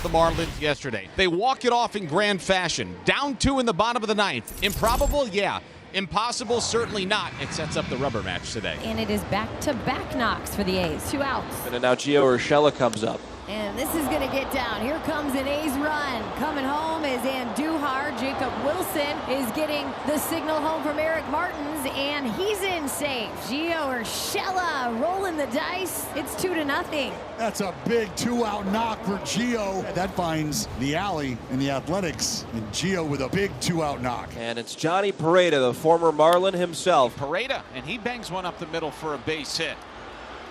for the Marlins yesterday. They walk it off in grand fashion. Down 2 in the bottom of the ninth. Improbable? Yeah. Impossible? Certainly not. It sets up the rubber match today. And it is back-to-back knocks for the A's. 2 outs. And now Gio Urshela comes up. And this is going to get down. Here comes an A's run. Coming home is Andujar. Jacob Wilson is getting the signal home from Eric Martins, and he's in safe. Gio Urshela rolling the dice. It's 2-0. That's a big 2-out knock for Gio. That finds the alley in the Athletics, and Gio with a big 2-out knock. And it's Johnny Pareda, the former Marlin himself. Pareda, and he bangs one up the middle for a base hit.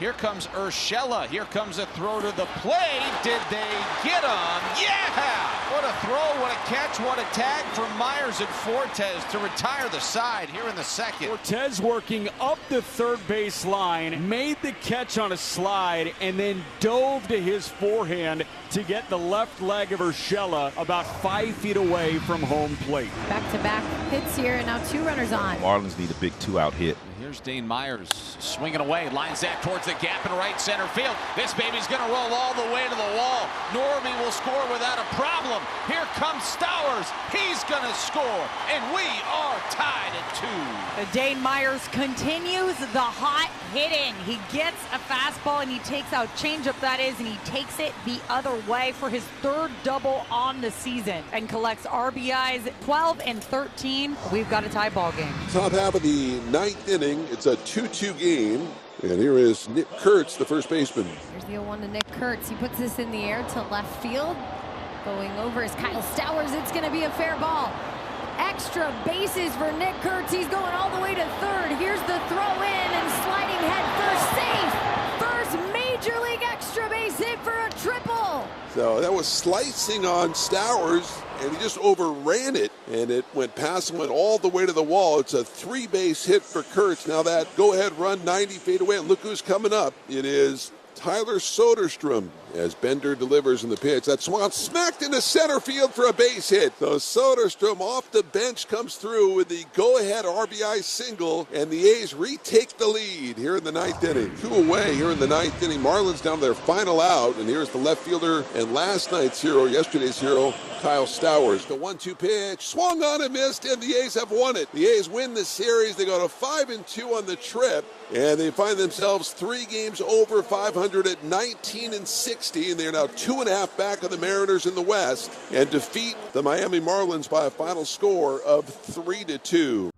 Here comes Urshela. Here comes a throw to the plate. Did they get him? Yeah! What a throw, what a catch, what a tag from Myers and Fortes to retire the side here in the second. Fortes working up the third base line, made the catch on a slide, and then dove to his forehand to get the left leg of Urshela about 5 feet away from home plate. Back-to-back hits here, and now 2 runners on. Marlins need a big 2-out hit. Here's Dane Myers swinging away, lines that towards the gap in right center field. This baby's going to roll all the way to the wall. Norby will score without a problem. Here comes Stowers. He's going to score, and we are tied at 2. Dane Myers continues the hot hitting. He gets a fastball and he takes out changeup, that is, and he takes it the other way for his 3rd double on the season and collects RBIs 12 and 13. We've got a tie ball game. Top half of the 9th inning. It's a 2-2 game. And here is Nick Kurtz, the first baseman. Here's the 0-1 to Nick Kurtz. He puts this in the air to left field. Going over is Kyle Stowers. It's going to be a fair ball. Extra bases for Nick Kurtz. He's going all the way to 3rd. Here's the throw in and sliding head first, safe. First major league extra base hit for a triple. So that was slicing on Stowers, and he just overran it, and it went past him, went all the way to the wall. It's a 3-base hit for Kurtz. Now that go-ahead run 90 feet away, and look who's coming up. It is Tyler Soderstrom as Bender delivers in the pitch. That swung smacked into center field for a base hit. So Soderstrom off the bench comes through with the go-ahead RBI single, and the A's retake the lead here in the 9th inning. 2 away here in the 9th inning. Marlins down to their final out, and here's the left fielder and last night's hero, yesterday's hero, Kyle Stowers. The 1-2 pitch, swung on and missed, and the A's have won it. The A's win the series. They go to 5-2 on the trip, and they find themselves 3 games over 500 at 19-6. And they're now 2.5 back of the Mariners in the West and defeat the Miami Marlins by a final score of 3-2.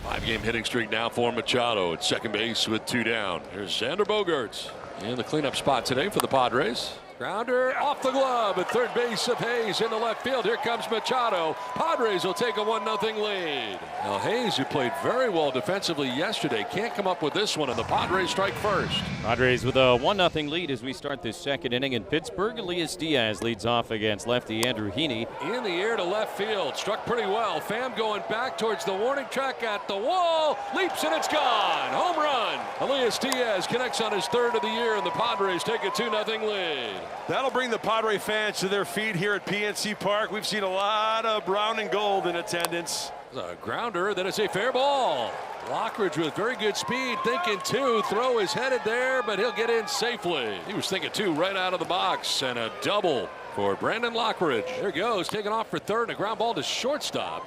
5-game hitting streak now for Machado at second base with 2 down. Here's Xander Bogaerts in the cleanup spot today for the Padres. Grounder off the glove at third base of Hayes in the left field. Here comes Machado. Padres will take a 1-0 lead. Now Hayes, who played very well defensively yesterday, can't come up with this one, and the Padres strike first. Padres with a 1-0 lead as we start this second inning in Pittsburgh. Elias Diaz leads off against lefty Andrew Heaney. In the air to left field, struck pretty well. Pham going back towards the warning track at the wall. Leaps and it's gone. Home run. Elias Diaz connects on his 3rd of the year, and the Padres take a 2-0 lead. That'll bring the Padre fans to their feet here at PNC Park. We've seen a lot of brown and gold in attendance. A grounder, that is a fair ball. Lockridge with very good speed, thinking 2. Throw is headed there, but he'll get in safely. He was thinking 2 right out of the box, and a double for Brandon Lockridge. There goes, taking off for 3rd, and a ground ball to shortstop.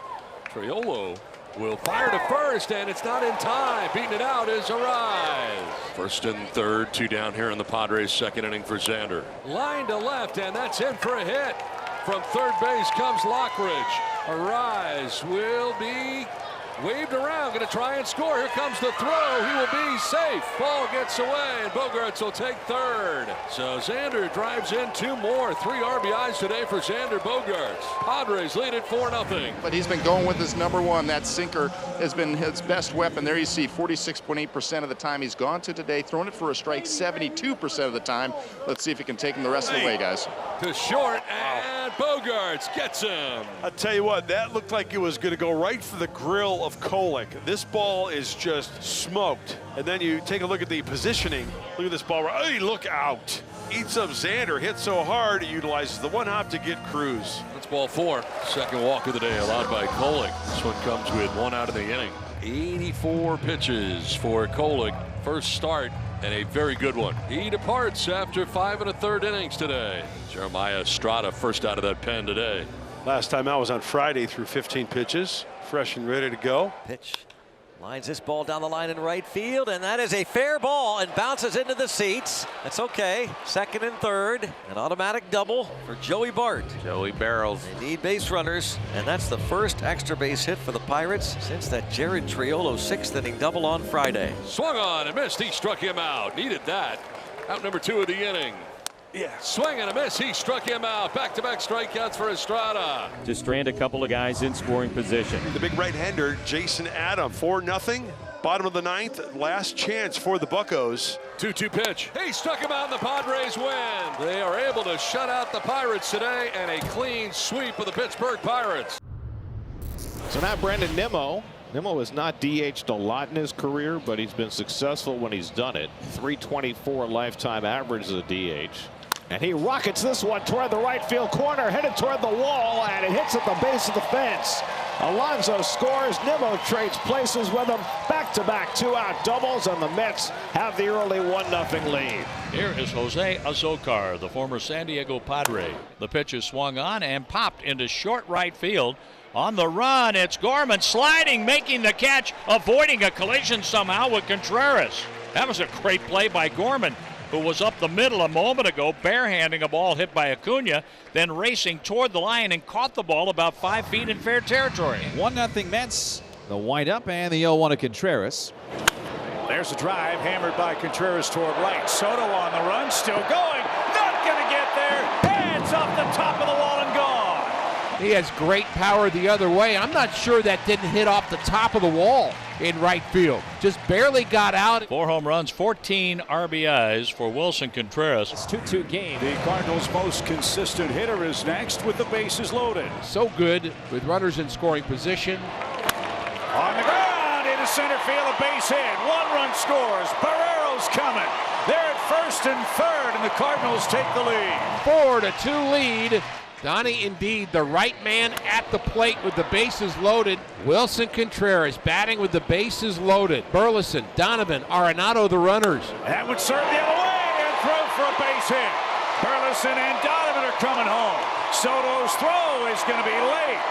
Triolo will fire to first, and it's not in time. Beating it out is Arise. 1st and 3rd, 2 down here in the Padres' second inning for Xander. Line to left, and that's in for a hit. From third base comes Lockridge. Arise will be waved around, going to try and score. Here comes the throw. He will be safe. Ball gets away, and Bogaerts will take 3rd. So Xander drives in 2 more. 3 RBIs today for Xander Bogaerts. Padres lead at 4-0. But he's been going with his number 1. That sinker has been his best weapon. There you see 46.8% of the time he's gone to today. Thrown it for a strike 72% of the time. Let's see if he can take him the rest of the way, guys. To short, and Bogaerts gets him. I'll tell you what, that looked like it was going to go right for the grill of Kolek. This ball is just smoked. And then you take a look at the positioning. Look at this ball. Hey, look out. eats up Xander, hit so hard, he utilizes the one hop to get Cruz. That's ball 4. Second walk of the day allowed by Kolek. This one comes with 1 out of the inning. 84 pitches for Kolek. First start and a very good one. He departs after 5 1/3 innings today. Jeremiah Estrada first out of that pen today. Last time out was on Friday, through 15 pitches, fresh and ready to go. Pitch. Lines this ball down the line in right field, and that is a fair ball and bounces into the seats. That's okay. Second and third. An automatic double for Joey Bart. Joey barrels. They need base runners, and that's the first extra base hit for the Pirates since that Jared Triolo 6th inning double on Friday. Swung on and missed. He struck him out. Needed that. Out number 2 of the inning. Yeah, swing and a miss. He struck him out. Back-to-back strikeouts for Estrada. To strand a couple of guys in scoring position. The big right-hander, Jason Adam, 4-0. Bottom of the 9th, last chance for the Buccos. 2-2 pitch. He struck him out and the Padres win. They are able to shut out the Pirates today, and a clean sweep of the Pittsburgh Pirates. So now Brandon Nimmo. Nimmo has not DH'd a lot in his career, but he's been successful when he's done it. 324 lifetime average as a DH. And he rockets this one toward the right field corner, headed toward the wall, and it hits at the base of the fence. Alonso scores. Nimmo trades places with him. Back-to-back 2-out doubles, and the Mets have the early 1-0 lead. Here is Jose Azocar, the former San Diego Padre. The pitch is swung on and popped into short right field. On the run, it's Gorman sliding, making the catch, avoiding a collision somehow with Contreras. That was a great play by Gorman, who was up the middle a moment ago, barehanding a ball hit by Acuna, then racing toward the line and caught the ball about 5 feet in fair territory. 1-0 Mets. The windup and the 0-1 to Contreras. There's a drive hammered by Contreras toward right. Soto on the run, still going. Not going to get there. Hands off the top of the wall and gone. He has great power the other way. I'm not sure that didn't hit off the top of the wall in right field. Just barely got out. 4 home runs, 14 RBIs for Wilson Contreras. It's 2-2 game. The Cardinals' most consistent hitter is next with the bases loaded. So good with runners in scoring position. On the ground into center field, a base hit. 1-run scores. Barrero's coming. They're at first and third, and the Cardinals take the lead. 4-2 lead. Donnie, indeed, the right man at the plate with the bases loaded. Wilson Contreras batting with the bases loaded. Burleson, Donovan, Arenado the runners. That would serve the other way and throw for a base hit. Burleson and Donovan are coming home. Soto's throw is going to be late.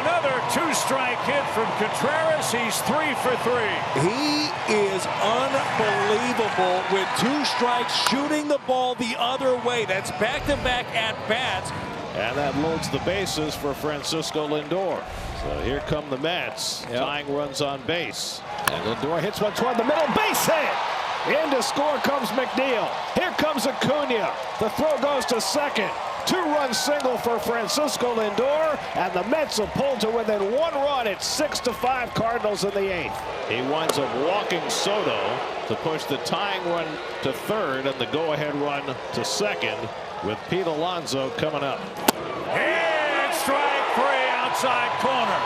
Another 2-strike hit from Contreras. He's 3 for 3. He is unbelievable with 2 strikes, shooting the ball the other way. That's back-to-back at-bats. And that loads the bases for Francisco Lindor. So here come the Mets. Tying runs on base. And Lindor hits one toward the middle. Base hit! In to score comes McNeil. Here comes Acuna. The throw goes to second. 2-run single for Francisco Lindor. And the Mets have pulled to within 1 run. It's 6-5 Cardinals in the 8th. He winds up walking Soto to push the tying run to third and the go-ahead run to second, with Pete Alonso coming up. And strike 3 outside corner.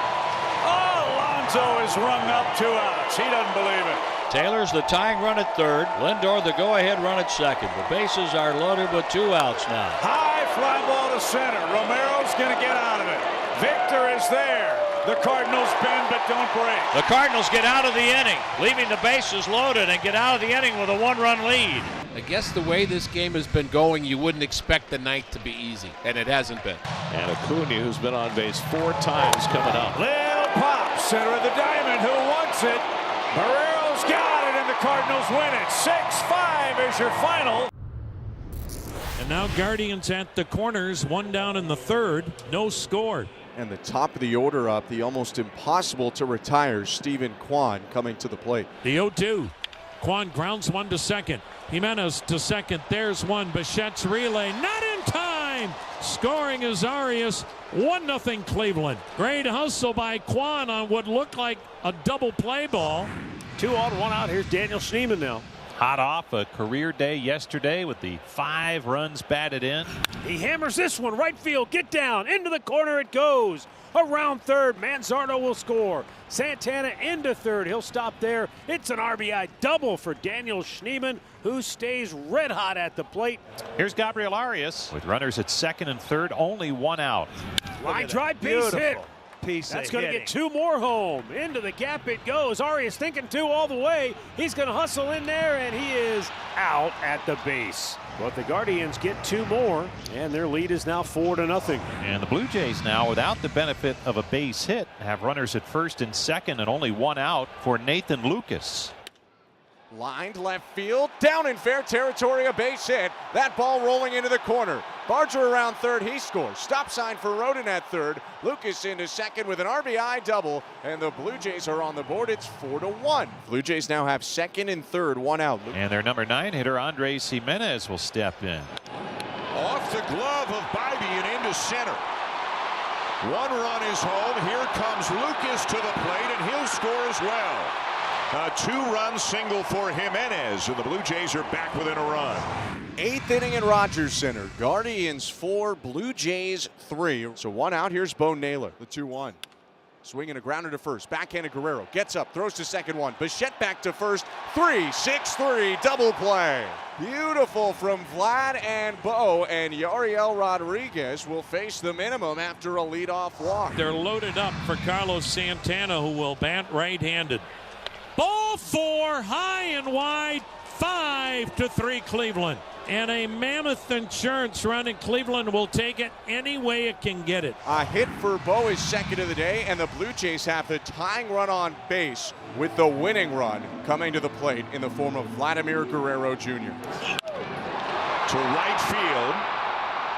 Alonso is rung up 2 outs. He doesn't believe it. Taylor's the tying run at third. Lindor the go-ahead run at second. The bases are loaded with 2 outs now. High fly ball to center. Romero's going to get out of it. Victor is there. The Cardinals bend but don't break. The Cardinals get out of the inning, leaving the bases loaded, and get out of the inning with a 1-run lead. I guess the way this game has been going, you wouldn't expect the ninth to be easy, and it hasn't been. And Acuna, who's been on base 4 times, coming up. Lil Pop, center of the diamond, who wants it? Barrero's got it, and the Cardinals win it. 6-5 is your final. And now Guardians at the corners, 1 down in the 3rd, no score. And the top of the order up, the almost impossible to retire Steven Kwan coming to the plate. The 0-2. Kwan grounds one to second. Jimenez to second. There's one. Bichette's relay. Not in time. Scoring is Arias. 1-0 Cleveland. Great hustle by Kwan on what looked like a double play ball. 2 on, 1 out. Here's Daniel Schneemann now. Hot off a career day yesterday with the 5 runs batted in. He hammers this one right field. Get down. Into the corner it goes. around third. Manzardo will score. Santana into third. He'll stop there. It's an RBI double for Daniel Schneemann, who stays red hot at the plate. Here's Gabriel Arias with runners at second and third, only one out. Line drive, base hit. That's going to get two more home. Into the gap it goes. Arias thinking two all the way. He's going to hustle in there, and he is out at the base. But the Guardians get two more, and their lead is now 4-0. And the Blue Jays now, without the benefit of a base hit, have runners at first and second and only one out for Nathan Lucas. Lined left field, down in fair territory, a base hit. That ball rolling into the corner. Barger around third, he scores. Stop sign for Rodin at third. Lucas into second with an RBI double, and the Blue Jays are on the board. It's 4-1. Blue Jays now have second and third, one out. And their number 9 hitter, Andres Jimenez, will step in. Off the glove of Bibee and into center. One run is home. Here comes Lucas to the plate, and he'll score as well. A two-run single for Jimenez, and the Blue Jays are back within a run. 8th inning in Rogers Center. Guardians 4, Blue Jays 3. So one out. Here's Bo Naylor, the 2-1. Swinging a grounder to first. Backhanded Guerrero. Gets up. Throws to second one. Bichette back to first. 3-6-3. Double play. Beautiful from Vlad and Bo. And Yariel Rodriguez will face the minimum after a leadoff walk. They're loaded up for Carlos Santana, who will bat right-handed. Ball 4, high and wide, 5-3 Cleveland. And a mammoth insurance run, and Cleveland will take it any way it can get it. A hit for Bo is second of the day, and the Blue Jays have the tying run on base with the winning run coming to the plate in the form of Vladimir Guerrero Jr. To right field.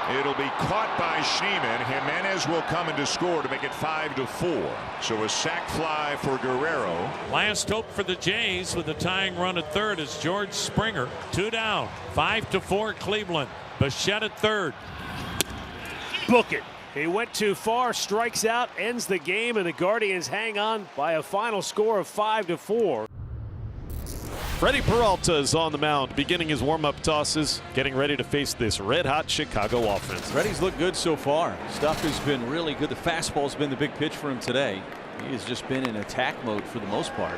It'll be caught by Schneemann. Jimenez will come in to score to make it 5-4. So a sac fly for Guerrero. Last hope for the Jays with the tying run at third is George Springer. 2 down. 5-4 Cleveland. Bichette at third. Book it. He went too far, strikes out, ends the game, and the Guardians hang on by a final score of 5-4. Freddie Peralta is on the mound, beginning his warm-up tosses, getting ready to face this red-hot Chicago offense. Freddie's looked good so far. Stuff has been really good. The fastball's been the big pitch for him today. He has just been in attack mode for the most part.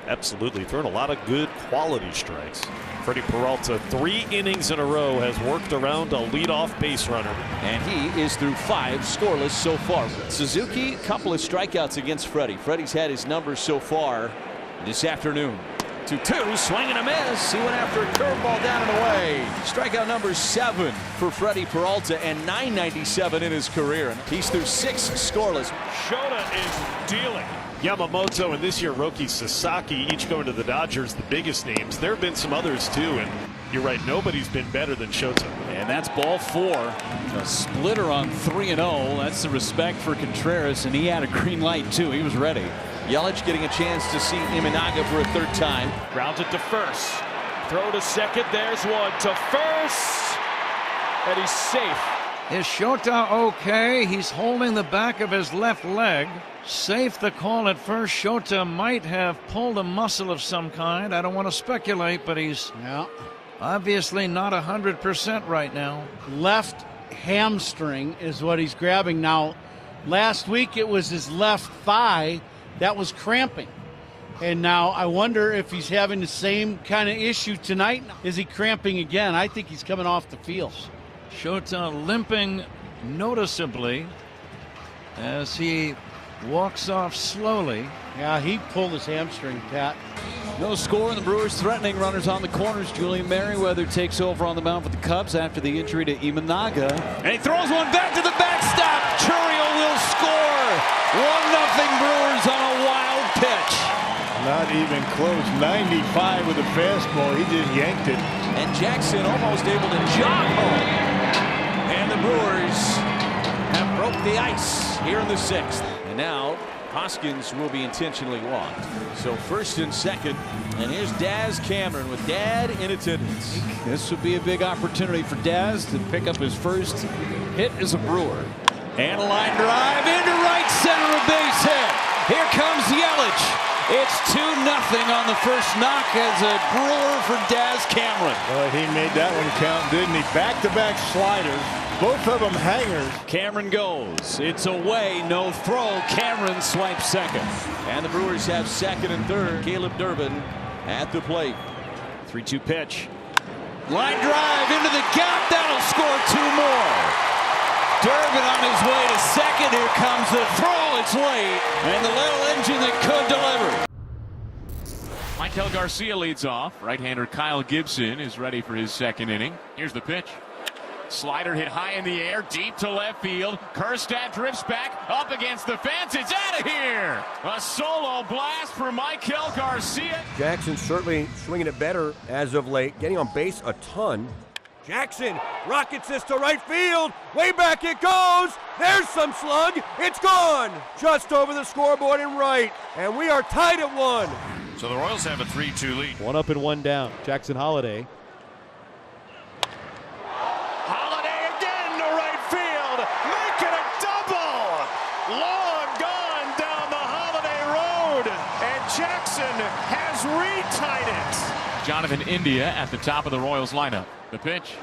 Absolutely, throwing a lot of good quality strikes. Freddie Peralta, 3 innings in a row, has worked around a leadoff base runner. And he is through 5 scoreless so far. Suzuki, a couple of strikeouts against Freddie. Freddie's had his numbers so far this afternoon. 2-2, swing and a miss. He went after a curveball down and away. Strikeout number 7 for Freddie Peralta, and .997 in his career. He's through 6 scoreless. Shota is dealing. Yamamoto and this year Roki Sasaki each going to the Dodgers, the biggest names. There have been some others too, and you're right, nobody's been better than Shota. And that's ball 4. A splitter on 3-0. That's the respect for Contreras, and he had a green light too. He was ready. Yelich getting a chance to see Imanaga for a third time. Grounds it to first. Throw to second. There's one to first. And he's safe. Is Shota okay? He's holding the back of his left leg. Safe the call at first. Shota might have pulled a muscle of some kind. I don't want to speculate, but he's obviously not 100% right now. Left hamstring is what he's grabbing now. Last week it was his left thigh that was cramping. And now I wonder if he's having the same kind of issue tonight. Is he cramping again? I think he's coming off the field. Shota limping noticeably as he walks off slowly. Yeah, he pulled his hamstring, Pat. No score, and the Brewers threatening runners on the corners. Julian Merriweather takes over on the mound for the Cubs after the injury to Imanaga. And he throws one back to the backstop. Churiel will score. 1-0 Brewers on a wild pitch. Not even close. 95 with a fastball. He just yanked it. And Jackson almost able to jog home. And the Brewers have broke the ice here in the 6th. And now Hoskins will be intentionally walked. So first and second, and here's Daz Cameron with Dad in attendance. This would be a big opportunity for Daz to pick up his first hit as a Brewer. And a line drive into right center, a base hit. Here comes Yelich. It's 2-0 on the first knock as a Brewer for Daz Cameron. Well, he made that one count, didn't he? Back-to-back sliders. Both of them hangers. Cameron goes. It's away. No throw. Cameron swipes second. And the Brewers have second and third. Caleb Durbin at the plate. 3-2 pitch. Line drive into the gap. That'll score 2 more. Durbin on his way to second. Here comes the throw. It's late. And the little engine that could deliver. Michael Garcia leads off. Right-hander Kyle Gibson is ready for his second inning. Here's the pitch. Slider hit high in the air, deep to left field. Kjerstad drifts back up against the fence. It's out of here. A solo blast for Michael Garcia. Jackson certainly swinging it better as of late, getting on base a ton. Jackson rockets this to right field. Way back it goes. There's some slug. It's gone. Just over the scoreboard and right. And we are tied at 1. So the Royals have a 3-2 lead. 1 up and 1 down. Jackson Holliday. Holliday again to right field. Make it a double. Long gone down the Holliday Road. And Jackson has retied it. Jonathan India at the top of the Royals lineup. The pitch.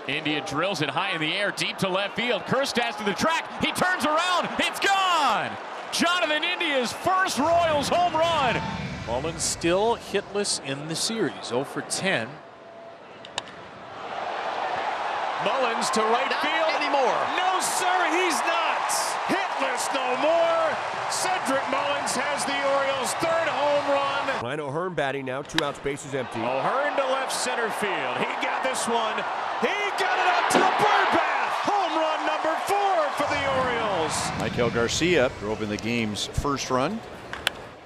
India drills it high in the air, deep to left field. Kjerstad to the track. He turns around. It's gone. Jonathan India's first Royals home run. Mullins still hitless in the series, 0 for 10. Mullins to right field. Anymore. No, sir, he's not. Hitless no more. Cedric Mullins has the Orioles' 3rd home run. Ryan O'Hearn batting now, 2 outs, bases empty. O'Hearn to left center field. He got this one. He got it up to the bird bath. Home run number 4 for the Orioles. Michael Garcia drove in the game's first run.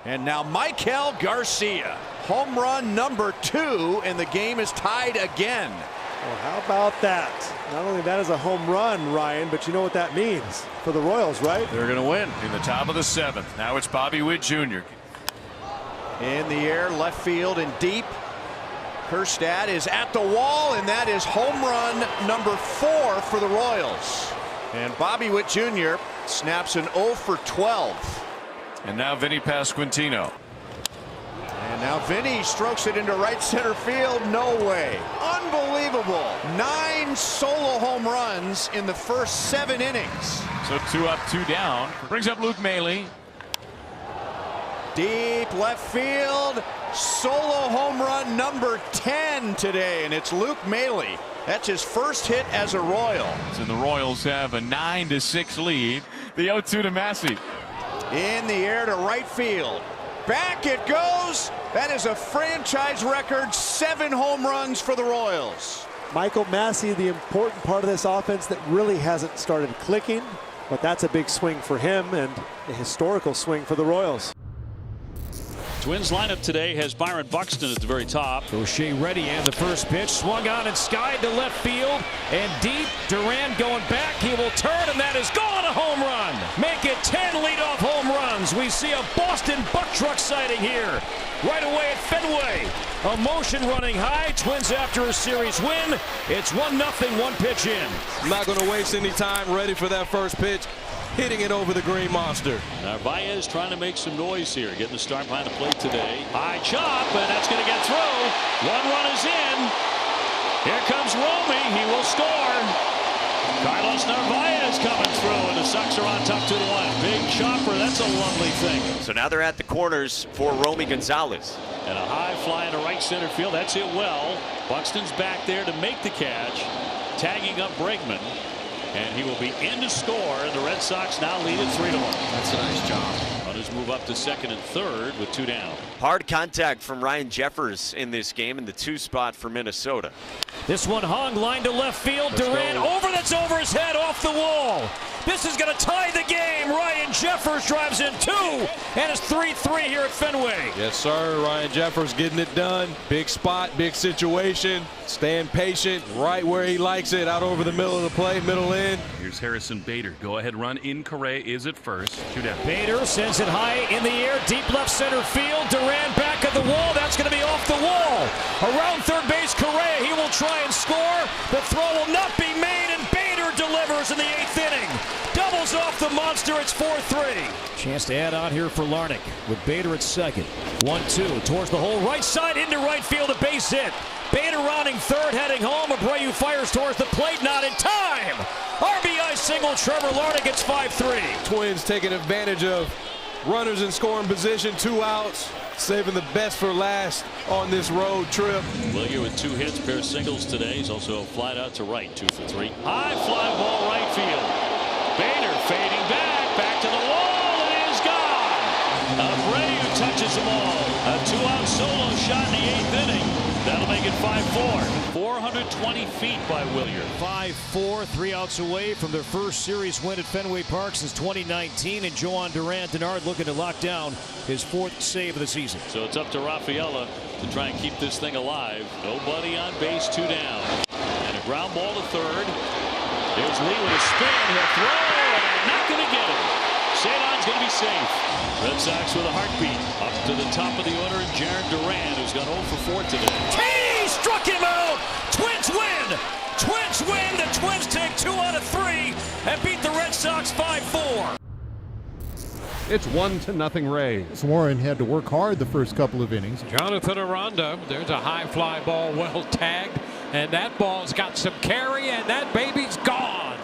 And now Michael Garcia, home run number 2, and the game is tied again. Well, how about that? Not only that is a home run, Ryan, but you know what that means for the Royals, right? They're going to win in the top of the 7th. Now it's Bobby Witt Jr. In the air, left field and deep. Kjerstad is at the wall, and that is home run number 4 for the Royals. And Bobby Witt Jr. snaps an 0 for 12. And now Vinny Pasquantino. And now Vinny strokes it into right center field. No way. Unbelievable. 9 solo home runs in the first 7 innings. So 2 up, 2 down. Brings up Luke Maile. Deep left field. Solo home run number 10 today, and it's Luke Maile. That's his first hit as a Royal. So the Royals have a 9-6 lead. The 0-2 to Massey. In the air to right field. Back it goes. That is a franchise record 7 home runs for the Royals. Michael Massey, the important part of this offense that really hasn't started clicking, but that's a big swing for him and a historical swing for the Royals. Twins lineup today has Byron Buxton at the very top. O'Shea ready, and the first pitch swung on and skied to left field and deep. Duran going back. He will turn, and that is gone. A home run. Make it 10 leadoff home runs. We see a Boston Buck Truck sighting here right away at Fenway. Emotion running high. Twins after a series win. It's 1-0, 1 pitch in. I'm not going to waste any time. Ready for that first pitch. Hitting it over the green monster. Narvaez trying to make some noise here, getting the start behind the plate today. High chop, and that's going to get through. 1 run is in. Here comes Romy. He will score. Carlos Narvaez coming through, and the Sox are on top 2-1. Big chopper. That's a lovely thing. So now they're at the corners for Romy Gonzalez. And a high fly into right center field. That's hit well. Buxton's back there to make the catch, tagging up Bregman. And he will be in to score, and the Red Sox now lead at 3-1. That's a nice job. Runners move up to second and third with 2 down. Hard contact from Ryan Jeffers in this game in the 2 spot for Minnesota. This one hung, line to left field. Duran over, that's over his head, off the wall. This is going to tie the game. Ryan Jeffers drives in 2, and it's 3-3 here at Fenway. Yes, sir. Ryan Jeffers getting it done. Big spot, big situation. Staying patient, right where he likes it, out over the middle of the plate, middle in. Here's Harrison Bader. Go ahead run in. Correa is at first. 2 down. Bader sends it high in the air, deep left center field. Duran back of the wall. That's going to be off the wall. Around third base, Correa. He will try and score. The throw will not be made, and Bader delivers in the 8th inning. Doubles off the monster. It's 4-3. Chance to add on here for Larnach with Bader at second. 1-2 towards the hole. Right side into right field. A base hit. Bader rounding third, heading home. Abreu fires towards the plate. Not in time. RBI single. Trevor Larnach gets 5-3. Twins taking advantage of runners in scoring position. 2 outs. Saving the best for last on this road trip. Willier with 2 hits, pair of singles today. He's also flied out to right, 2 for 3. High fly ball right field. Bader fading back to the wall, and it is gone. Abreu touches them all. A 2-out solo shot in the 8th inning. That'll make it 5-4. 420 feet by Willier. 5-4, 3 outs away from their first series win at Fenway Park since 2019, and Joan Duran-Denard looking to lock down his 4th save of the season. So it's up to Rafaela to try and keep this thing alive. Nobody on base, 2 down. And a ground ball to third. There's Lee with a spin. He'll throw, and not going to get him. Ceylon's going to be safe. Red Sox with a heartbeat. Up to the top of the order, and Jarren Duran, who's gone 0 for 4 today. He struck him out. Twins win. Twins win. The Twins take 2 out of 3 and beat the Red Sox 5-4. It's 1-0 Rays. Warren had to work hard the first couple of innings. Jonathan Aranda, there's a high fly ball, well tagged, and that ball's got some carry, and that baby's gone.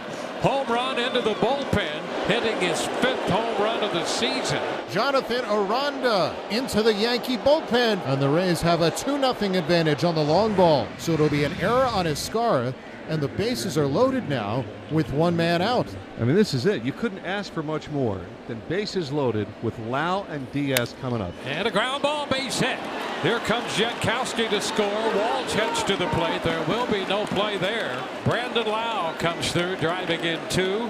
Home run into the bullpen, hitting his 5th home run of the season. Jonathan Aranda into the Yankee bullpen, and the Rays have a 2-0 advantage on the long ball. So it'll be an error on Escara, and the bases are loaded now with 1 man out. I mean, this is it. You couldn't ask for much more than bases loaded with Lau and Diaz coming up. And a ground ball, base hit. Here comes Jankowski to score. Walsh heads to the plate. There will be no play there. Brandon Lau comes through, driving in 2.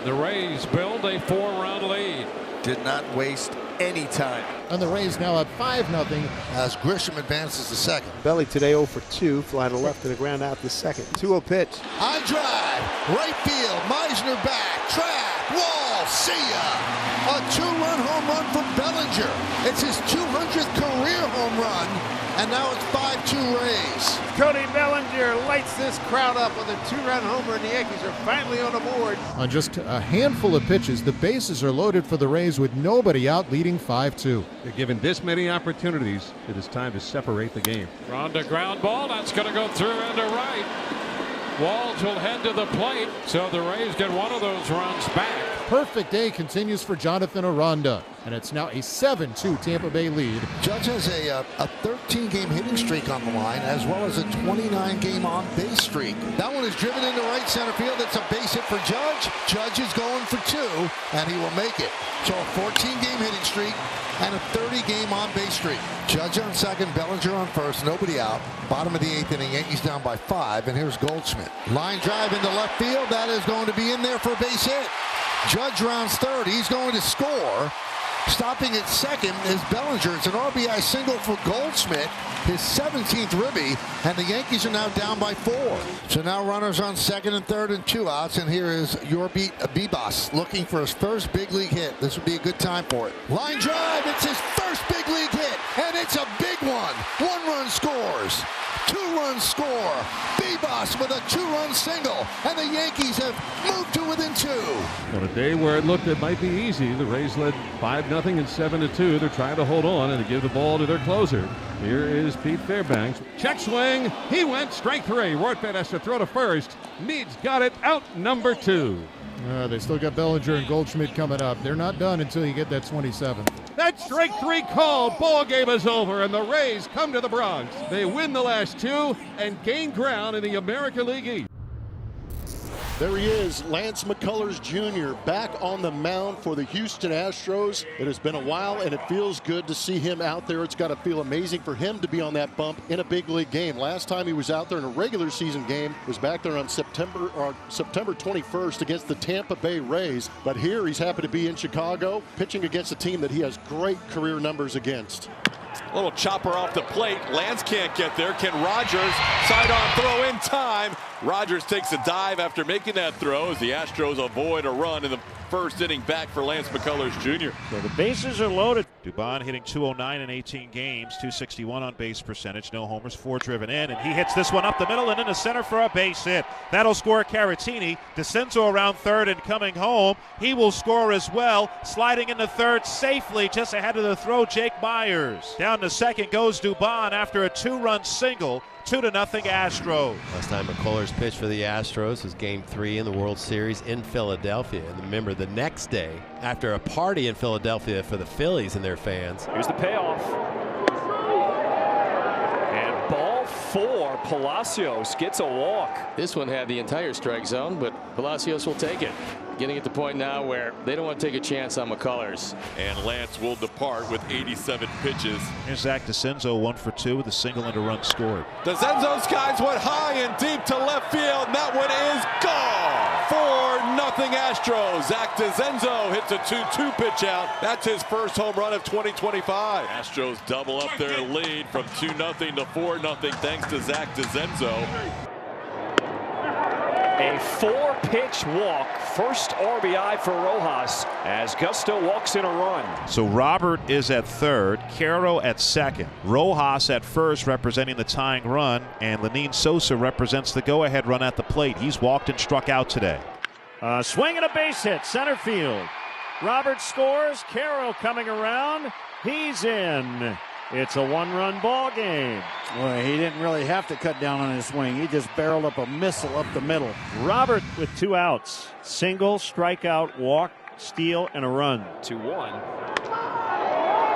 The Rays build a 4-run lead. Did not waste any time. And the Rays now at 5-0 as Grisham advances to second. Belly today 0 for 2, fly to left to the ground out the second. 2-0 pitch. On drive, right field, Meisner back, track, wall, see ya. A 2-run home run from Bellinger. It's his 200th career home run, and now it's 5-2 Rays. Cody Bellinger lights this crowd up with a 2-run homer, and the Yankees are finally on the board. On just a handful of pitches, the bases are loaded for the Rays with nobody out, leading 5-2. They're given this many opportunities, it is time to separate the game. Ronda ground ball, that's going to go through into right. Walsh will head to the plate, so the Rays get one of those runs back. Perfect day continues for Jonathan Aranda, and it's now a 7-2 Tampa Bay lead. Judge has a 13-game hitting streak on the line, as well as a 29-game on-base streak. That one is driven into right center field. It's a base hit for Judge. Judge is going for 2, and he will make it. So a 14-game hitting streak and a 30-game on-base streak. Judge on second, Bellinger on first, nobody out. Bottom of the 8th inning, Yankees down by 5, and here's Goldschmidt. Line drive into left field. That is going to be in there for a base hit. Judge rounds third. He's going to score. Stopping at second is Bellinger. It's an RBI single for Goldschmidt, his 17th ribby, and the Yankees are now down by 4. So now runners on second and third and 2 outs, and here is Yorbi Bibas looking for his first big league hit. This would be a good time for it. Line drive, it's his first big league hit, and it's a big one. 1 run scores. 2-run score. Bibas with a 2-run single, and the Yankees have moved to within 2. On a day where it looked it might be easy, the Rays led 5-0 and 7-2. They're trying to hold on and to give the ball to their closer. Here is Pete Fairbanks. Check swing. He went strike 3. Rortvedt has to throw to first. Meads got it out number 2. They still got Bellinger and Goldschmidt coming up. They're not done until you get that 27th. That strike 3 call. Ball game is over, and the Rays come to the Bronx. They win the last 2 and gain ground in the American League East. There he is, Lance McCullers Jr. back on the mound for the Houston Astros. It has been a while, and it feels good to see him out there. It's got to feel amazing for him to be on that bump in a big league game. Last time he was out there in a regular season game was back there on September 21st against the Tampa Bay Rays. But here he's happy to be in Chicago, pitching against a team that he has great career numbers against. A little chopper off the plate. Lance can't get there. Can Rogers sidearm throw in time? Rogers takes a dive after making that throw as the Astros avoid a run in the first inning back for Lance McCullers Jr. So the bases are loaded. Dubon hitting .209 in 18 games, .261 on base percentage, no homers, 4 driven in, and he hits this one up the middle and into center for a base hit. That'll score Caratini. DeCenzo around third and coming home. He will score as well, sliding into third safely just ahead of the throw, Jake Myers. Down to second goes Dubon after a 2-run single. 2-0 Astros. Last time McCullers pitched for the Astros was Game 3 in the World Series in Philadelphia. And remember, the next day, after a party in Philadelphia for the Phillies and their fans. Here's the payoff. And ball 4. Palacios gets a walk. This one had the entire strike zone, but Palacios will take it. Getting at the point now where they don't want to take a chance on McCullers. And Lance will depart with 87 pitches. Here's Zach DeCenzo, 1 for 2 with a single and a run scored. DeCenzo's guys went high and deep to left field, and that one is gone. 4-0 Astros. Zach DeCenzo hits a 2-2 pitch out. That's his first home run of 2025. Astros double up their lead from 2-0 to 4-0 thanks to Zach DeCenzo. A 4-pitch walk, first RBI for Rojas as Gusto walks in a run. So Robert is at third, Caro at second, Rojas at first representing the tying run, and Lenin Sosa represents the go-ahead run at the plate. He's walked and struck out today. Swing and a base hit, center field. Robert scores, Caro coming around, he's in. It's a 1-run ball game. Boy, he didn't really have to cut down on his swing. He just barreled up a missile up the middle. Robert with 2 outs. Single, strikeout, walk, steal, and a run. 2-1.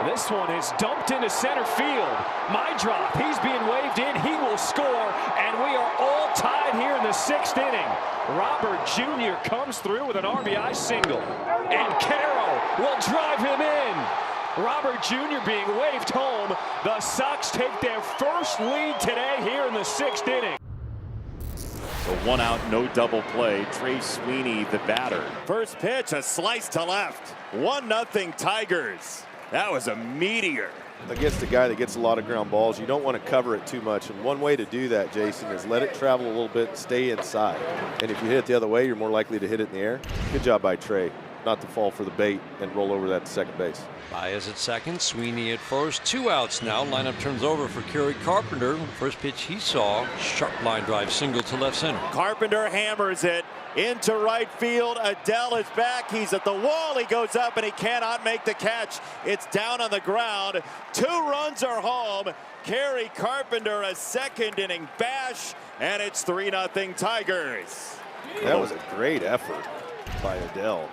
This one is dumped into center field. My drop. He's being waved in. He will score. And we are all tied here in the 6th inning. Robert Jr. comes through with an RBI single. And Caro will drive him in. Robert Jr. being waved home. The Sox take their first lead today here in the 6th inning. So 1 out, no double play. Trey Sweeney, the batter. First pitch, a slice to left. 1-0 Tigers. That was a meteor. Against a guy that gets a lot of ground balls, you don't want to cover it too much. And one way to do that, Jason, is let it travel a little bit and stay inside. And if you hit it the other way, you're more likely to hit it in the air. Good job by Trey not to fall for the bait and roll over that to second base. Baez at second, Sweeney at first. 2 outs now. Lineup turns over for Kerry Carpenter. First pitch he saw, sharp line drive single to left center. Carpenter hammers it into right field. Adele is back. He's at the wall. He goes up and he cannot make the catch. It's down on the ground. 2 runs are home. Kerry Carpenter a 2nd inning bash, and it's 3-0 Tigers. That was a great effort by Adele.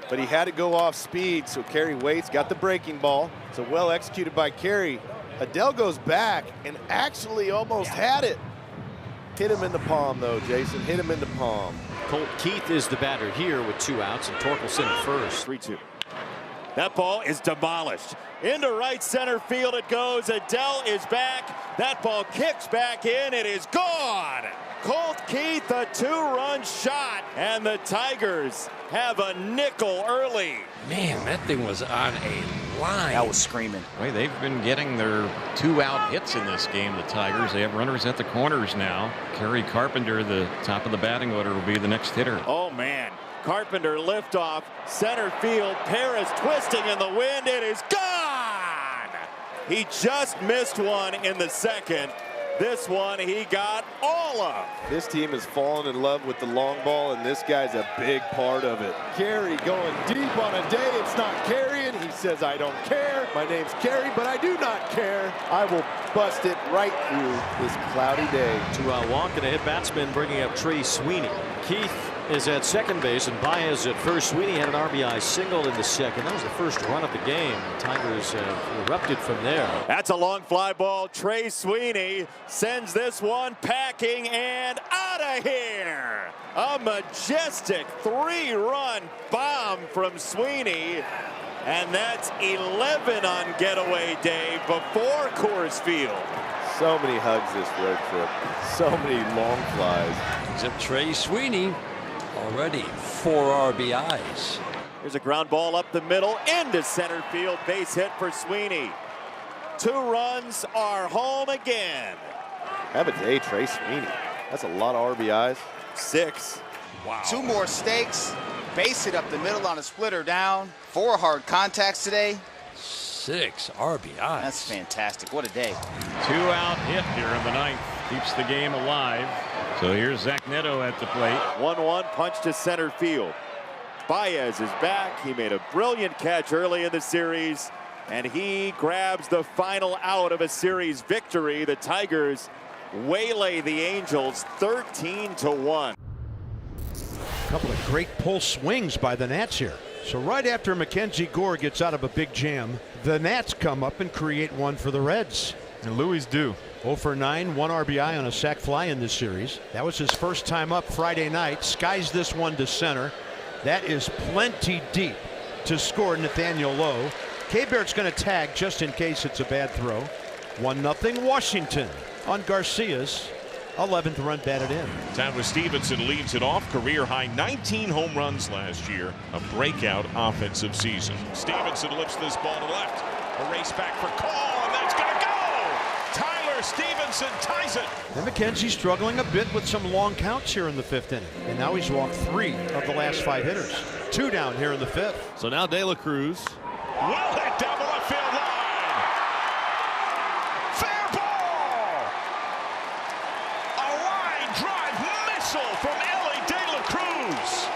But he had to go off speed, so Kerry waits, got the breaking ball. So well executed by Kerry. Adele goes back and actually almost had it. Hit him in the palm, though, Jason. Hit him in the palm. Colt Keith is the batter here with 2 outs, and Torkelson at first. 3-2. That ball is demolished. Into right center field it goes. Adele is back. That ball kicks back in. It is gone. Colt Keith, a 2-run shot, and the Tigers have a nickel early. Man, that thing was on a line. That was screaming. Well, they've been getting their 2-out hits in this game, the Tigers. They have runners at the corners now. Kerry Carpenter, the top of the batting order, will be the next hitter. Oh, man. Carpenter liftoff, center field. Paris twisting in the wind. It is gone. He just missed one in the 2nd. This one he got all of. This team has fallen in love with the long ball, and this guy's a big part of it. Kerry going deep on a day it's not carrying. He says, I don't care. My name's Kerry, but I do not care. I will bust it right through this cloudy day. 2-out walk and a hit batsman bringing up Trey Sweeney. Keith is at second base and Baez at first. Sweeney had an RBI single in the 2nd. That was the first run of the game. The Tigers have erupted from there. That's a long fly ball. Trey Sweeney sends this one packing and out of here. A majestic 3-run bomb from Sweeney. And that's 11 on getaway day before Coors Field. So many hugs this road trip. So many long flies. Except Trey Sweeney, already 4 RBIs. There's a ground ball up the middle into center field. Base hit for Sweeney. 2 runs are home again. Have a day, Trey Sweeney. That's a lot of RBIs. 6. Wow. 2 more stakes. Base hit up the middle on a splitter down. 4 hard contacts today. 6 RBIs. That's fantastic. What a day. 2-out hit here in the ninth. Keeps the game alive. So here's Zach Neto at the plate. 1-1 punch to center field. Baez is back. He made a brilliant catch early in the series, and he grabs the final out of a series victory. The Tigers waylay the Angels 13-1. A couple of great pull swings by the Nats here. So right after Mackenzie Gore gets out of a big jam, the Nats come up and create one for the Reds. And Louis do. 0 for 9, 1 RBI on a sac fly in this series. That was his first time up Friday night. Skies this one to center. That is plenty deep to score Nathaniel Lowe. K-Barrett's going to tag just in case it's a bad throw. 1-0 Washington on Garcia's 11th run batted in. Tyler Stevenson leads it off. Career high 19 home runs last year. A breakout offensive season. Stevenson lifts this ball to left. A race back for Call, and that's going to go! Tyler Stevenson ties it. And McKenzie struggling a bit with some long counts here in the 5th inning. And now he's walked 3 of the last 5 hitters. 2 down here in the 5th. So now De La Cruz. Well hit down the left field line. Fair ball. A line drive missile from Elly De La Cruz.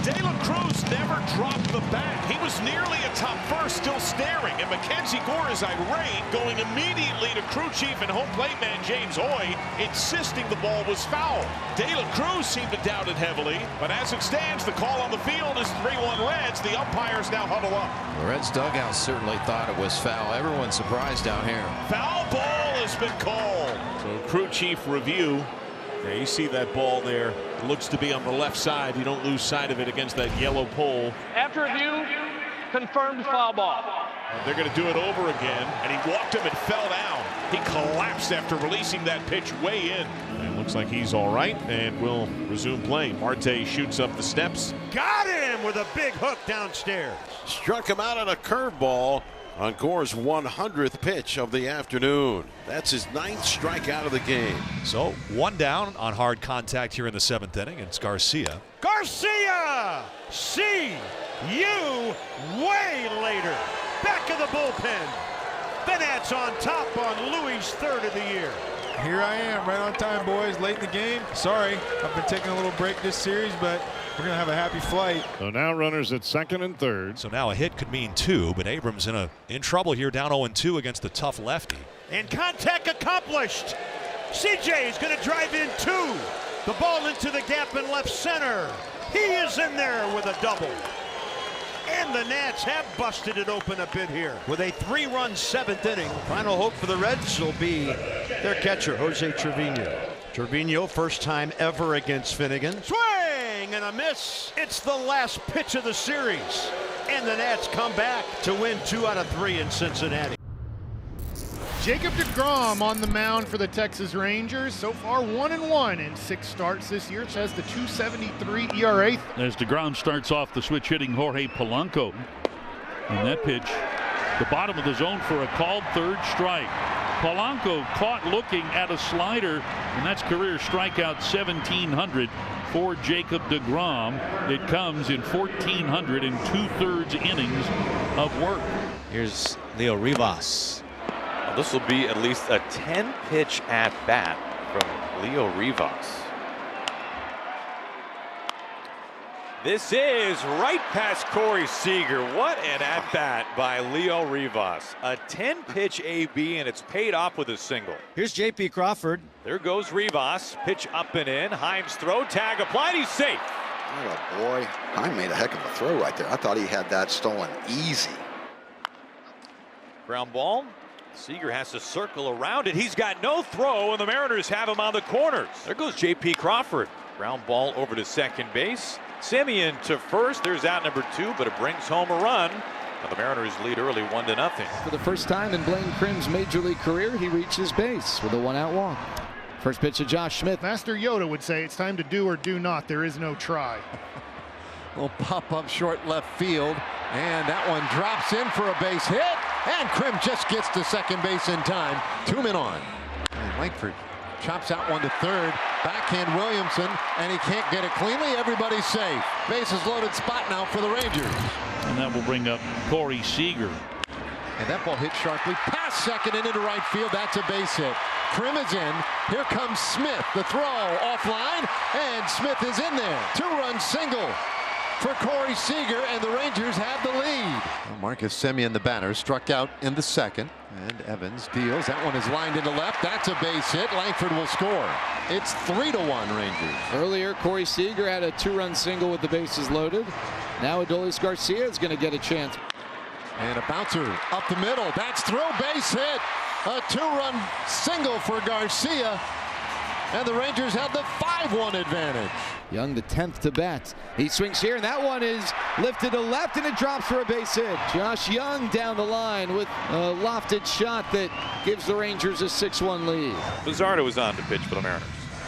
De La Cruz never dropped the bat. He was nearly a top first, still staring, and Mackenzie Gore is irate, going immediately to crew chief and home plate man James Hoy, insisting the ball was foul. De La Cruz seemed to doubt it heavily, but as it stands, the call on the field is 3-1 Reds. The umpires now huddle up. The Reds dugout certainly thought it was foul. Everyone's surprised down here. Foul ball has been called. So crew chief review. Yeah, you see that ball there. It looks to be on the left side. You don't lose sight of it against that yellow pole. After review, confirmed foul ball. They're going to do it over again, and he walked him and fell down. He collapsed after releasing that pitch way in. And it looks like he's all right and will resume playing. Marte shoots up the steps. Got him with a big hook downstairs. Struck him out on a curveball on Gore's 100th pitch of the afternoon. That's his 9th strikeout of the game. So 1 down on hard contact here in the 7th inning. It's Garcia. Garcia! See you way later. Back of the bullpen. The Nats on top on Louis' 3rd of the year. Here I am, right on time, boys. Late in the game. Sorry, I've been taking a little break this series, but we're going to have a happy flight. So now runners at 2nd and 3rd. So now a hit could mean 2, but Abrams in trouble here, down 0-2 against the tough lefty. And contact accomplished. CJ is going to drive in 2. The ball into the gap in left center. He is in there with a double. And the Nats have busted it open a bit here with a 3-run 7th inning. Final hope for the Reds will be their catcher, Jose Trevino. Trevino, first time ever against Finnegan. Swing and a miss. It's the last pitch of the series. And the Nats come back to win 2 out of 3 in Cincinnati. Jacob deGrom on the mound for the Texas Rangers. So far 1-1 in 6 starts this year. Has the 2.73 ERA. As deGrom starts off the switch hitting Jorge Polanco. And that pitch, the bottom of the zone for a called 3rd strike. Polanco caught looking at a slider, and that's career strikeout 1,700 for Jacob deGrom. It comes in 1,400 and 2/3 innings of work. Here's Leo Rivas. This will be at least a 10-pitch at-bat from Leo Rivas. This is right past Corey Seager. What an at-bat by Leo Rivas. A 10-pitch AB, and it's paid off with a single. Here's J.P. Crawford. There goes Rivas. Pitch up and in. Himes throw, tag applied. He's safe. Oh, boy. Heim made a heck of a throw right there. I thought he had that stolen easy. Ground ball. Seager has to circle around it. He's got no throw, and the Mariners have him on the corners. There goes J.P. Crawford. Ground ball over to second base. Simeon to first. There's out number 2, but it brings home a run. And the Mariners lead early 1-0. For the first time in Blaine Crim's major league career, he reaches base with a 1-out walk. First pitch to Josh Smith. Master Yoda would say it's time to do or do not. There is no try. Little pop up short left field, and that one drops in for a base hit, and Krim just gets to second base in time. 2 men on. And Langford chops out one to third. Backhand Williamson, and he can't get it cleanly. Everybody's safe. Bases loaded spot now for the Rangers. And that will bring up Corey Seager. And that ball hit sharply past second and into right field. That's a base hit. Krim is in. Here comes Smith. The throw offline, and Smith is in there. 2-run single for Corey Seager, and the Rangers have the lead. Well, Marcus Semien, the batter, struck out in the second, and Evans deals. That one is lined into left. That's a base hit. Langford will score. It's 3-1 Rangers. Earlier, Corey Seager had a 2-run single with the bases loaded. Now Adolis Garcia is going to get a chance. And a bouncer up the middle. That's through, base hit. A 2-run single for Garcia. And the Rangers have the 5-1 advantage. Young, the 10th to bat. He swings here, and that one is lifted to left, and it drops for a base hit. Josh Young down the line with a lofted shot that gives the Rangers a 6-1 lead. Luzardo was on to pitch for the Mariners.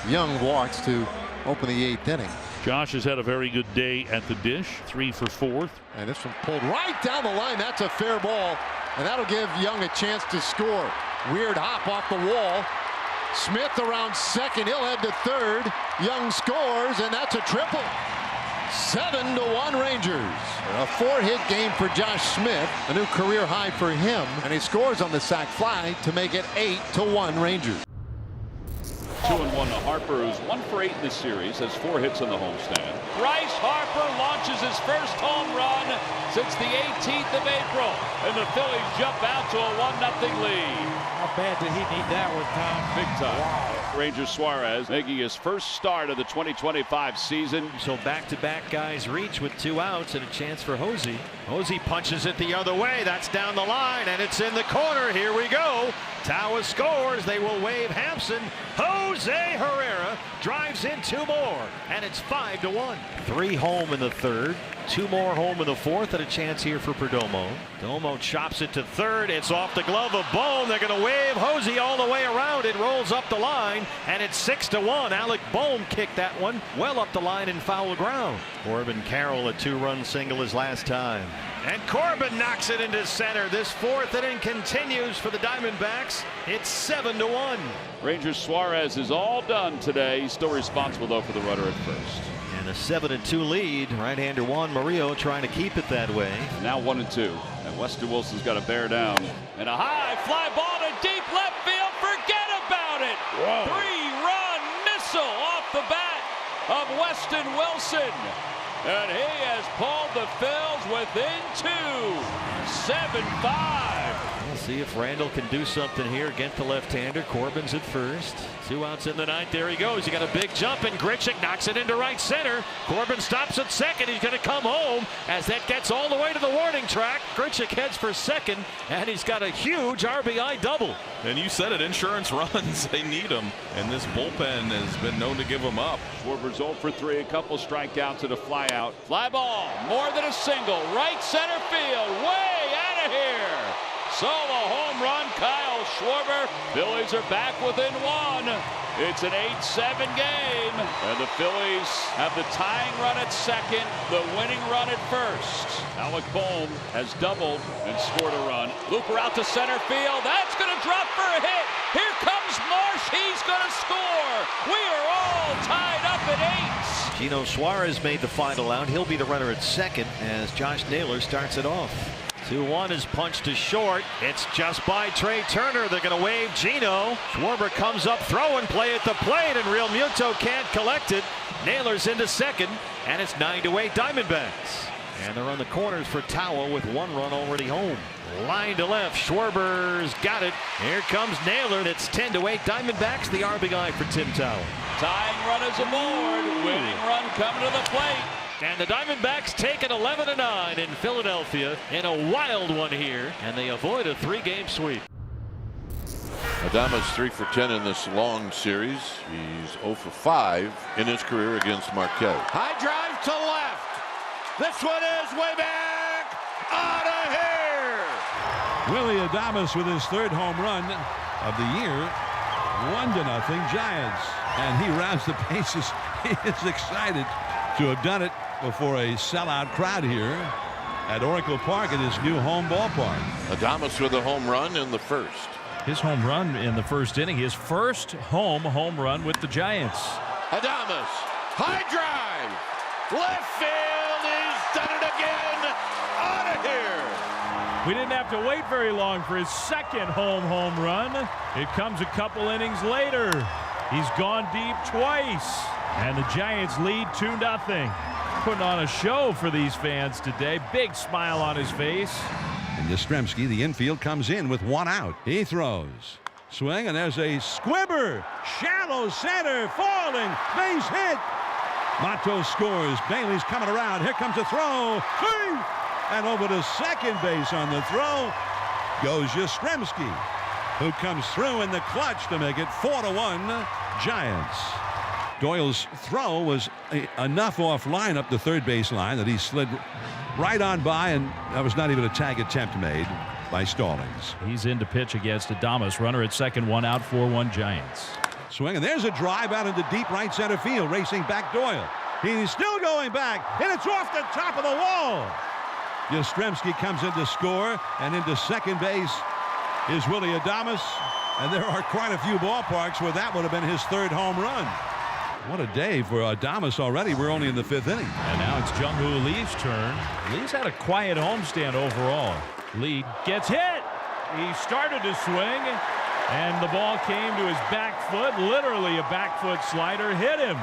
Young walks to open the 8th inning. Josh has had a very good day at the dish, 3 for 4th. And this one pulled right down the line. That's a fair ball, and that'll give Young a chance to score. Weird hop off the wall. Smith around second. He'll head to third. Young scores, and that's a triple. 7-1 Rangers. A 4-hit game for Josh Smith, a new career high for him, and he scores on the sac fly to make it 8-1 Rangers. 2-1 to Harper, who's 1 for 8 in this series, has 4 hits on the homestand. Bryce Harper launches his first home run since the 18th of April, and the Phillies jump out to a 1-0 lead. How bad did he need that one, Tom? Big time. Wow. Rangers Suarez making his first start of the 2025 season. So back-to-back guys reach with 2 outs and a chance for Hosey. Hosey punches it the other way. That's down the line, and it's in the corner. Here we go. Tawa scores. They will wave Hampson. Jose Herrera drives in 2 more, and it's 5-1. 3 home in the third, 2 more home in the fourth, and a chance here for Perdomo. Domo chops it to third. It's off the glove of Bohm. They're going to wave Hosey all the way around. It rolls up the line, and it's 6-1. Alec Bohm kicked that one well up the line in foul ground. Corbin Carroll, a 2-run single his last time. And Corbin knocks it into center. This 4th inning continues for the Diamondbacks. It's 7-1. Rangers Suarez is all done today. He's still responsible, though, for the runner at first. And a 7-2 lead. Right-hander Juan Murillo trying to keep it that way. Now 1-2. And Weston Wilson's got to bear down. And a high fly ball to deep left field. Forget about it. 3-run missile off the bat of Weston Wilson. And he has pulled the Phils within 2. 7-5. We'll see if Randall can do something here against the left-hander. Corbin's at first. 2 outs in the ninth. There he goes. He got a big jump, and Grichuk knocks it into right center. Corbin stops at second. He's going to come home as that gets all the way to the warning track. Grichuk heads for second, and he's got a huge RBI double. And you said it, insurance runs. They need them, and this bullpen has been known to give them up. Schwarber's 0 for 3, a couple strikeouts and a fly out. Fly ball, more than a single, right center field, way out of here. Solo home run, Kyle Schwarber. Phillies are back within 1. It's an 8-7 game, and the Phillies have the tying run at second, the winning run at first. Alec Bohm has doubled and scored a run. Looper out to center field. That's going to drop for a hit. Here comes Marsh. He's going to score. We are all tied up at 8. Gino Suarez made the final out. He'll be the runner at second as Josh Naylor starts it off. 2-1 is punched to short. It's just by Trey Turner. They're going to wave Gino. Schwarber comes up, throwing play at the plate, and Real Muto can't collect it. Naylor's into second, and it's 9-8 Diamondbacks. And they're on the corners for Tawa with 1 run already home. Line to left. Schwarber's got it. Here comes Naylor. It's 10-8 Diamondbacks. The RBI for Tim Tawa. Tying run is aboard. Winning run coming to the plate. And the Diamondbacks take it 11-9 in Philadelphia in a wild one here, and they avoid a 3-game sweep. Adames 3 for 10 in this long series. He's 0 for 5 in his career against Marquette. High drive to left. This one is way back. Out of here. Willy Adames with his 3rd home run of the year. 1-0 Giants. And he rounds the bases. He is excited to have done it before a sellout crowd here at Oracle Park at his new home ballpark. Adames with a home run in the first. His home run in the first inning, his first home run with the Giants. Adames, high drive, left field, he's done it again, out of here. We didn't have to wait very long for his second home run. It comes a couple innings later. He's gone deep twice. And the Giants lead 2-0. Putting on a show for these fans today. Big smile on his face. And Yastrzemski, the infield, comes in with one out. He throws. Swing, and there's a squibber. Shallow center, falling. Base hit. Matos scores. Bailey's coming around. Here comes a throw. Swing! And over to second base on the throw goes Yastrzemski, who comes through in the clutch to make it 4-1 Giants. Doyle's throw was enough offline up the third base line that he slid right on by, and that was not even a tag attempt made by Stallings. He's in to pitch against Adames. Runner at second, one out, 4-1 Giants. Swing, and there's a drive out into deep right center field. Racing back Doyle. He's still going back, and it's off the top of the wall. Yastrzemski comes in to score, and into second base is Willy Adames. And there are quite a few ballparks where that would have been his third home run. What a day for Adames already. We're only in the fifth inning. And now it's Jung-Hoo Lee's turn. Lee's had a quiet homestand overall. Lee gets hit. He started to swing, and the ball came to his back foot. Literally a back foot slider hit him.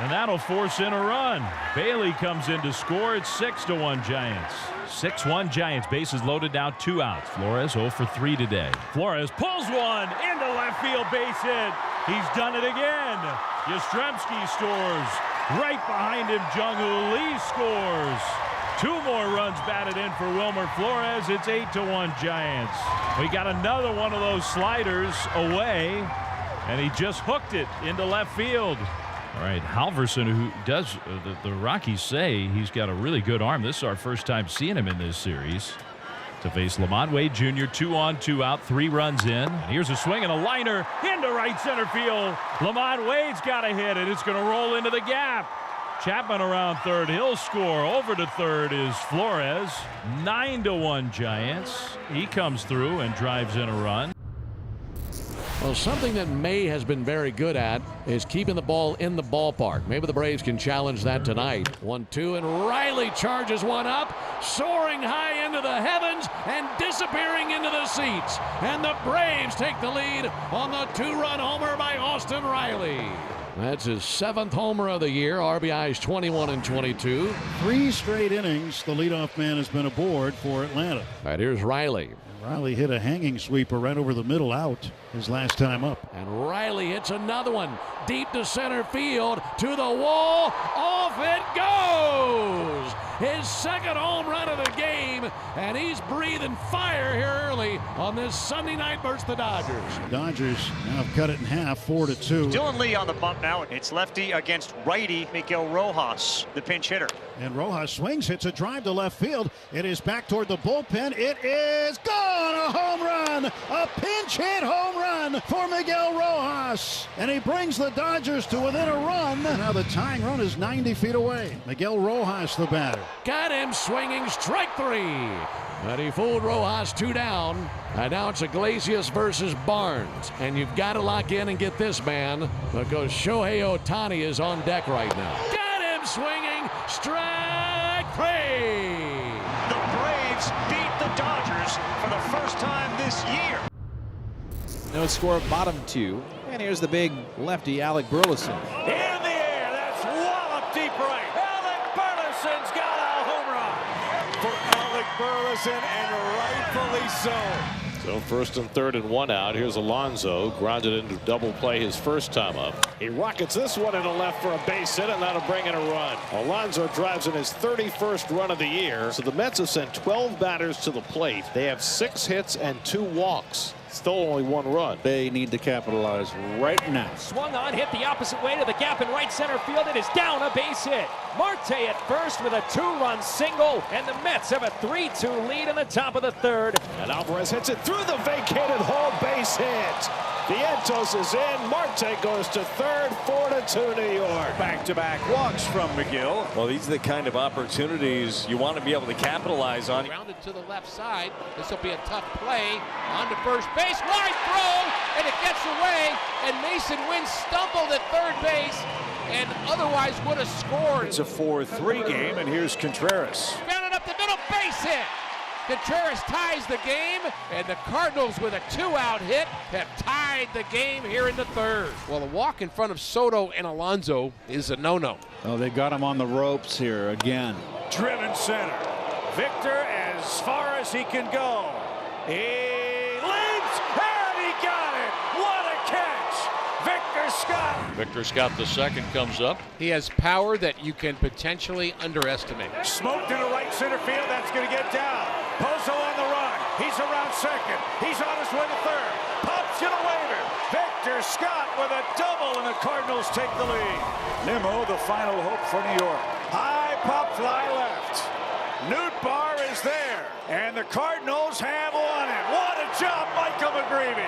And that'll force in a run. Bailey comes in to score. It's 6-1 Giants. 6-1 Giants. Bases loaded now, 2 outs. Flores 0 for 3 today. Flores pulls one into left field, base hit. He's done it again. Yastrzemski scores. Right behind him, Jung-Hoo Lee scores. 2 more runs batted in for Wilmer Flores. It's 8-1 Giants. We got another one of those sliders away, and he just hooked it into left field. All right, Halverson, who does, the Rockies say he's got a really good arm. This is our first time seeing him in this series. To face Lamont Wade Jr., 2 on, 2 out, 3 runs in. And here's a swing and a liner into right center field. Lamont Wade's got a hit, and it's going to roll into the gap. Chapman around third. He'll score. Over to third is Flores. 9-1 Giants. He comes through and drives in a run. Well, something that May has been very good at is keeping the ball in the ballpark. Maybe the Braves can challenge that tonight. 1-2, and Riley charges one up, soaring high into the heavens and disappearing into the seats. And the Braves take the lead on the 2-run homer by Austin Riley. That's his 7th homer of the year. RBIs 21 and 22. 3 straight innings the leadoff man has been aboard for Atlanta. All right, here's Riley. Riley hit a hanging sweeper right over the middle out his last time up. And Riley hits another one deep to center field, to the wall, off it goes! His 2nd home run of the game, and he's breathing fire here early on this Sunday night versus the Dodgers. Dodgers now have cut it in half, 4-2. Dylan Lee on the bump now. It's lefty against righty Miguel Rojas, the pinch hitter. And Rojas swings, hits a drive to left field. It is back toward the bullpen. It is gone! A home run! A pinch hit home run for Miguel Rojas. And he brings the Dodgers to within a run. Now the tying run is 90 feet away. Miguel Rojas, the batter. Got him swinging, strike 3. And he fooled Rojas, 2 down. And now it's Iglesias versus Barnes. And you've got to lock in and get this man, because Shohei Ohtani is on deck right now. Got him swinging, strike 3. The Braves beat the Dodgers for the first time this year. No score, bottom 2. And here's the big lefty, Alec Burleson. In the air, that's wallop deep right. Alec Burleson's got a home run for Alec Burleson, and rightfully so. So 1st and 3rd and 1 out. Here's Alonso, grounded into double play his first time up. He rockets this one into left for a base hit, and that'll bring in a run. Alonso drives in his 31st run of the year. So the Mets have sent 12 batters to the plate. They have 6 hits and 2 walks. Still only 1 run. They need to capitalize right now. Swung on, hit the opposite way to the gap in right center field. It is down, a base hit. Marte at first with a 2-run single, and the Mets have a 3-2 lead in the top of the 3rd. And Alvarez hits it through the vacated hole, base hit. Vientos is in. Marte goes to 3rd, 4-2 New York. Back-to-back walks from McGill. Well, these are the kind of opportunities you want to be able to capitalize on. Grounded to the left side. This will be a tough play. On to first base. Wide throw, and it gets away. And Mason Wynn stumbled at 3rd base, and otherwise would have scored. It's a 4-3 game, and here's Contreras. Grounded up the middle, base hit. Contreras ties the game, and the Cardinals with a 2-out hit have tied the game here in the third. Well, a walk in front of Soto and Alonso is a no-no. Oh, they got him on the ropes here again. Driven center. Victor as far as he can go. He leaps, and he got it. What a catch. Victor Scott. Victor Scott, the second, comes up. He has power that you can potentially underestimate. Smoked into right center field. That's going to get down. Pozo on the run. He's around second. He's on his way to third. Pops in a waiver. Victor Scott with a double, and the Cardinals take the lead. Nimmo, the final hope for New York. High pop fly left. Nootbaar is there, and the Cardinals have won it. What a job, Michael McGreevy.